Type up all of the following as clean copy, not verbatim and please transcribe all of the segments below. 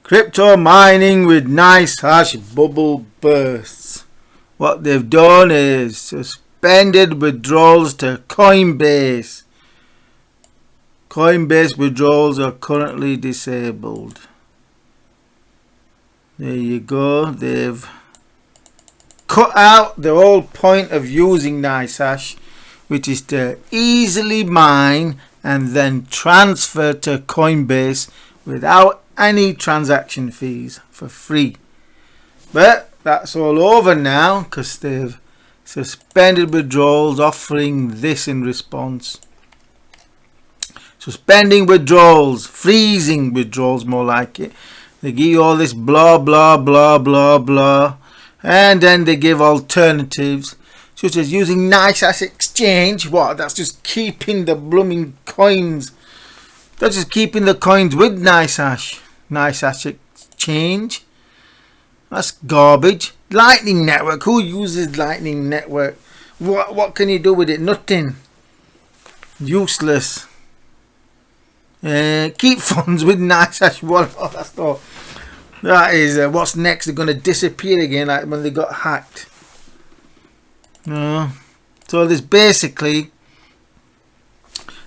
Crypto mining with Nicehash bubble bursts. What they've done is suspended withdrawals to Coinbase. Coinbase withdrawals are currently disabled. There you go. They've cut out the whole point of using Nicehash, which is to easily mine and then transfer to Coinbase without any transaction fees for free. But that's all over now because they've suspended withdrawals, offering this in response. Suspending withdrawals, freezing withdrawals, more like it. They give you all this blah blah blah blah blah, and then they give alternatives such as using Nicehash exchange. What? That's just keeping the blooming coins. That's just keeping the coins with Nicehash. Nicehash exchange. That's garbage. Lightning Network. Who uses Lightning Network? What can you do with it? Nothing. Useless. Keep funds with Nicehash wallet. Oh, that's not. That is what's next. They're going to disappear again, like when they got hacked. So there's basically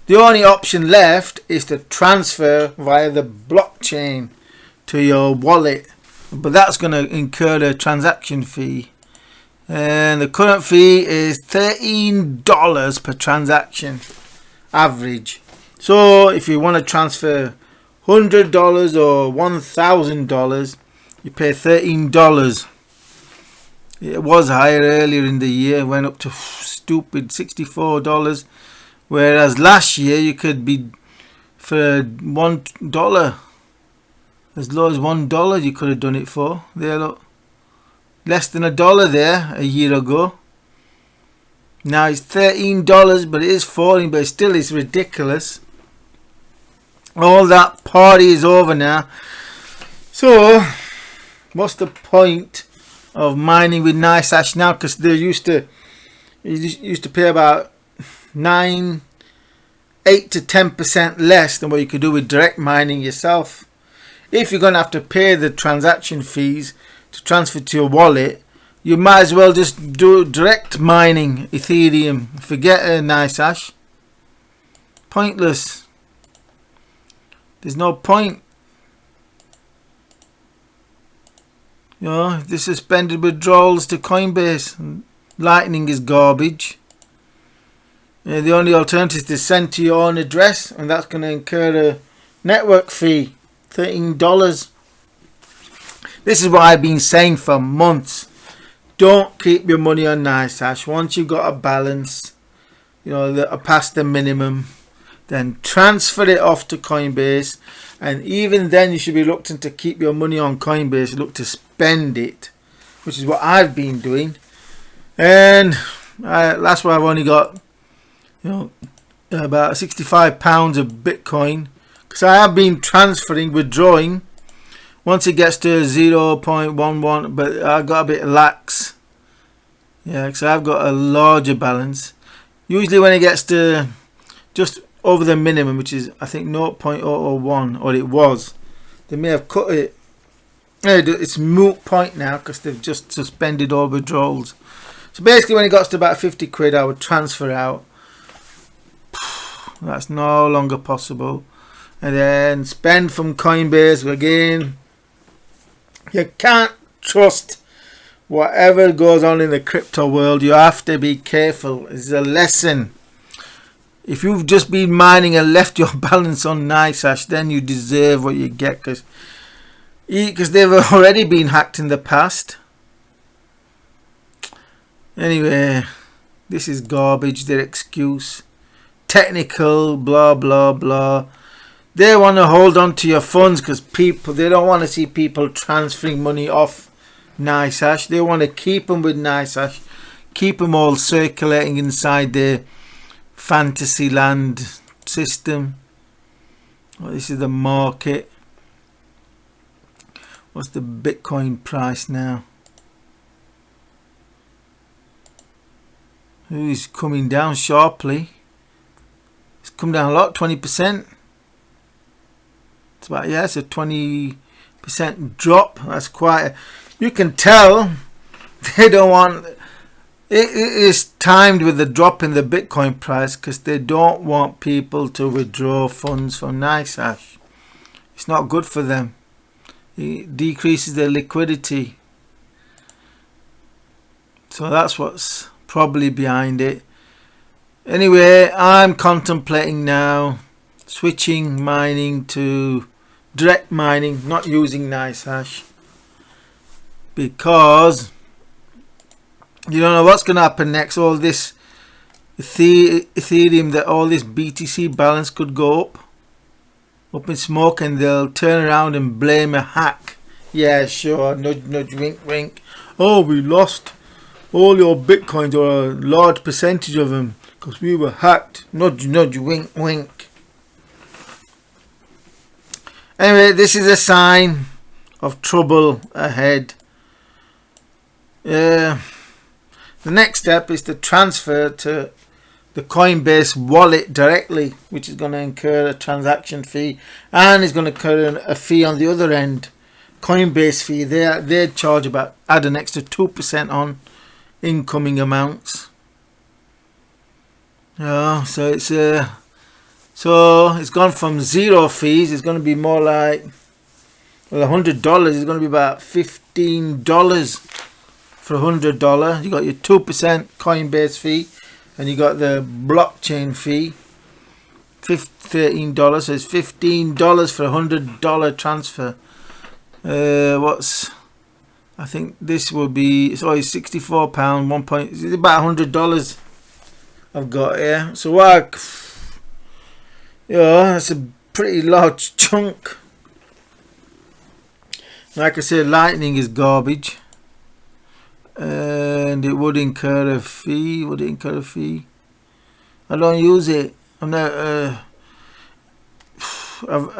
the only option left is to transfer via the blockchain to your wallet, but that's going to incur a transaction fee, and the current fee is $13 per transaction average. So if you want to transfer $100 or $1,000, you pay $13. It was higher earlier in the year. It went up to stupid $64, whereas last year you could be for $1, as low as $1 you could have done it for. There, look, less than $1 there a year ago. Now it's $13, but it is falling, but still it's ridiculous. All that party is over now. So what's the point of mining with Nicehash now? Because they used to pay about 8 to 10% less than what you could do with direct mining yourself. If you're going to have to pay the transaction fees to transfer to your wallet, you might as well just do direct mining Ethereum. Forget Nicehash. Pointless. There's no point. You know, they suspended withdrawals to Coinbase. Lightning is garbage. The only alternative is to send to your own address, and that's going to incur a network fee, $13. This is what I've been saying for months. Don't keep your money on Nicehash. Once you've got a balance, you know, past the minimum, then transfer it off to Coinbase, and even then you should be reluctant to keep your money on Coinbase. Look to spend it, which is what I've been doing, and that's why I've only got, you know, about £65 of Bitcoin, because I have been withdrawing once it gets to 0.11, but I got a bit lax. Yeah, because I've got a larger balance. Usually when it gets to just over the minimum, which is I think 0.001, or it was, they may have cut it. It's moot point now because they've just suspended all withdrawals. So basically when it got to about 50 quid, I would transfer out. That's no longer possible. And then spend from Coinbase again. You can't trust whatever goes on in the crypto world. You have to be careful. It's a lesson. If you've just been mining and left your balance on Nicehash, then you deserve what you get, because they've already been hacked in the past. Anyway, this is garbage, their excuse. Technical, blah, blah, blah. They want to hold on to your funds because they don't want to see people transferring money off Nicehash. They want to keep them with Nicehash, keep them all circulating inside their fantasy land system. Well, this is the market. What's the Bitcoin price now? It's coming down sharply. It's come down a lot, 20%. It's about, yeah, it's a 20 drop. That's quite. You can tell they don't want. It is timed with the drop in the Bitcoin price because they don't want people to withdraw funds from Nicehash. It's not good for them. It decreases their liquidity. So that's what's probably behind it. Anyway, I'm contemplating now switching mining to direct mining, not using Nicehash, because you don't know what's going to happen next. All this Ethereum, that all this BTC balance could go up in smoke, and they'll turn around and blame a hack. Yeah, sure, nudge nudge, wink wink. Oh, we lost all your bitcoins, or a large percentage of them, because we were hacked. Nudge nudge, wink wink. Anyway, this is a sign of trouble ahead. The next step is to transfer to the Coinbase wallet directly, which is going to incur a transaction fee, and is going to incur a fee on the other end. Coinbase fee. They charge about, add an extra 2% on incoming amounts. Yeah, so it's gone from 0 fees. It's going to be more like, well, $100 is going to be about $15 for $100. You got your 2% Coinbase fee, and you got the blockchain fee, $13. So it's $15 for $100 transfer. I think this will be, it's always £64. It's about $100 I've got here. So that's a pretty large chunk. Like I said, Lightning is garbage, and it would incur a fee. Would it incur a fee? I don't use it. I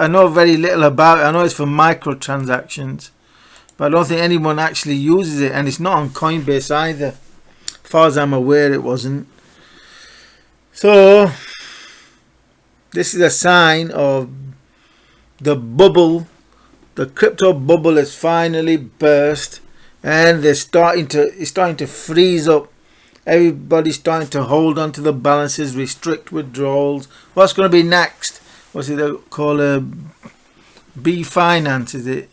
know very little about it. I know it's for microtransactions, but I don't think anyone actually uses it, and it's not on Coinbase either. As far as I'm aware, it wasn't. So this is a sign of the bubble. The crypto bubble has finally burst, and it's starting to freeze up. Everybody's starting to hold on to the balances, restrict withdrawals. What's going to be next? What's it called? B finance, is it?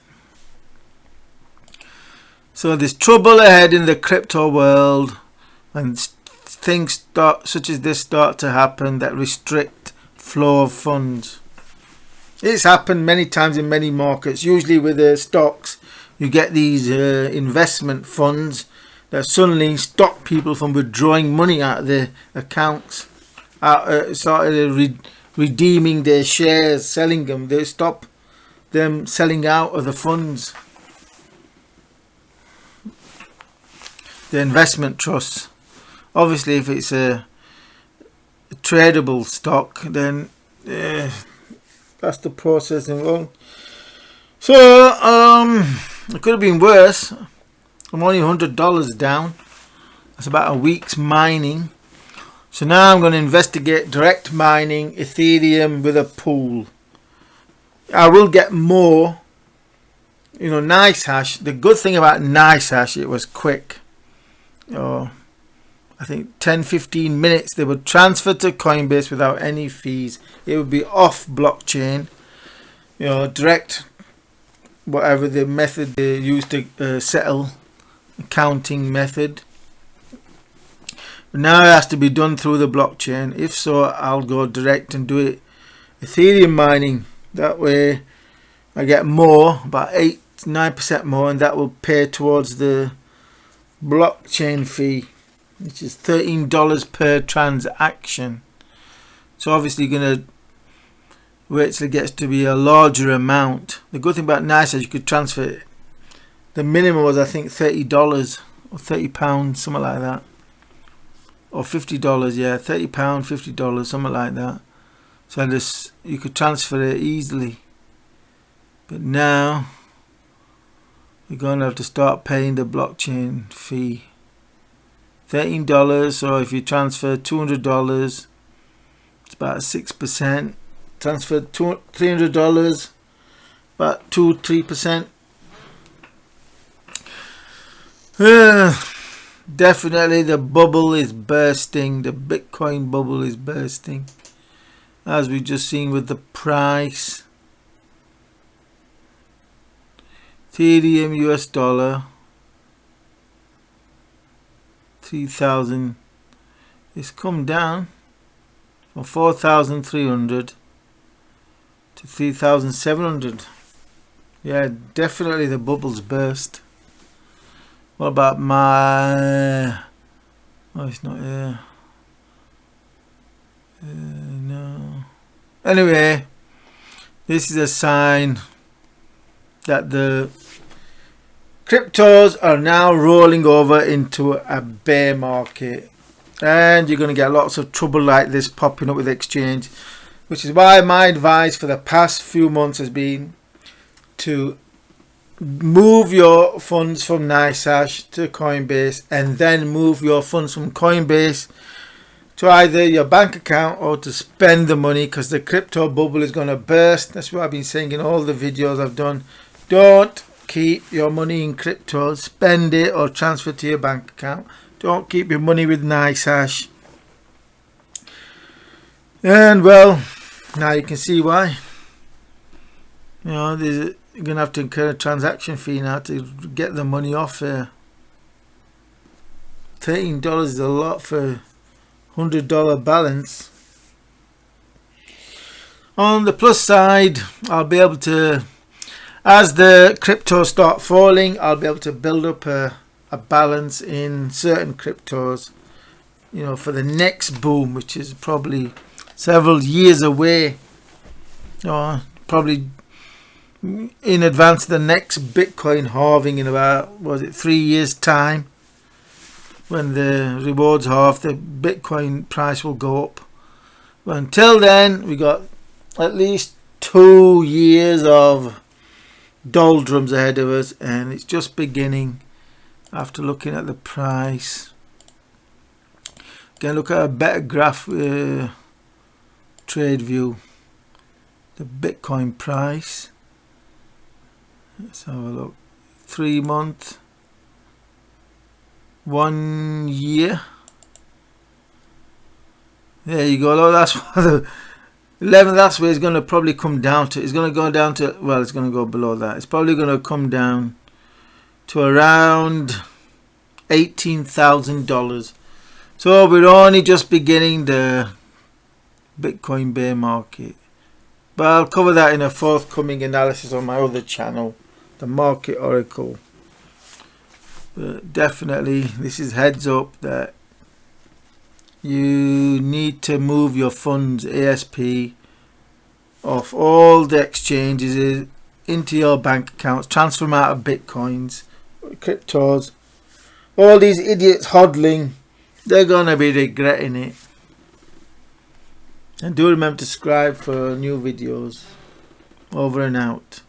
So there's trouble ahead in the crypto world, and things such as this start to happen that restrict flow of funds. It's happened many times in many markets. Usually with the stocks, you get these investment funds that suddenly stop people from withdrawing money out of their accounts, started redeeming their shares, selling them. They stop them selling out of the funds. The investment trusts. Obviously, if it's a tradable stock, then that's the process involved. So it could have been worse. I'm only $100 down. That's about a week's mining. So now I'm going to investigate direct mining Ethereum with a pool. I will get more. You know, Nicehash. The good thing about Nicehash, it was quick. I think 10-15 minutes they would transfer to Coinbase without any fees. It would be off blockchain, direct, whatever the method they use to settle, accounting method. But now it has to be done through the blockchain. If so, I'll go direct and do it Ethereum mining. That way I get more, about 8-9% more, and that will pay towards the blockchain fee, which is $13 per transaction. So obviously you're going to wait till it gets to be a larger amount. The good thing about Nicehash is you could transfer it. The minimum was, I think, $30 or £30, something like that. Or $50, yeah, £30, $50, something like that. So you could transfer it easily. But now you're going to have to start paying the blockchain fee. $13, so if you transfer $200, it's about 6%. Transfer $300, about 2-3%. Definitely the bubble is bursting. The Bitcoin bubble is bursting, as we just seen with the price. Ethereum US dollar 3,000. It's come down from 4,300 to 3,700. Yeah, definitely the bubble's burst. What about my... Oh, it's not here. No. Anyway, this is a sign that the cryptos are now rolling over into a bear market, and you're going to get lots of trouble like this popping up with exchange, which is why my advice for the past few months has been to move your funds from Nicehash to Coinbase, and then move your funds from Coinbase to either your bank account or to spend the money, because the crypto bubble is going to burst. That's what I've been saying in all the videos I've done. Don't keep your money in crypto. Spend it or transfer to your bank account. Don't keep your money with Nicehash. And well, now you can see why. You know, you're going to have to incur a transaction fee now to get the money off here. $13 is a lot for $100 balance. On the plus side, I'll be able to, as the cryptos start falling, I'll be able to build up a balance in certain cryptos, you know, for the next boom, which is probably several years away, or probably in advance of the next Bitcoin halving in about, was it 3 years time, when the rewards half, the Bitcoin price will go up. But until then, we got at least 2 years of doldrums ahead of us, and it's just beginning. After looking at the price, can look at a better graph, trade view, the Bitcoin price. Let's have a look. 3 month, 1 year. There you go. Look, that's what the 11th. That's where it's going to probably come down to. It's going to go down to, well, it's going to go below that. It's probably going to come down to around $18,000. So we're only just beginning the Bitcoin bear market, but I'll cover that in a forthcoming analysis on my other channel, the Market Oracle. But definitely this is heads up that you need to move your funds ASP off all the exchanges into your bank accounts, transfer them out of Bitcoins, cryptos. All these idiots hodling, they're gonna be regretting it. And do remember to subscribe for new videos. Over and out.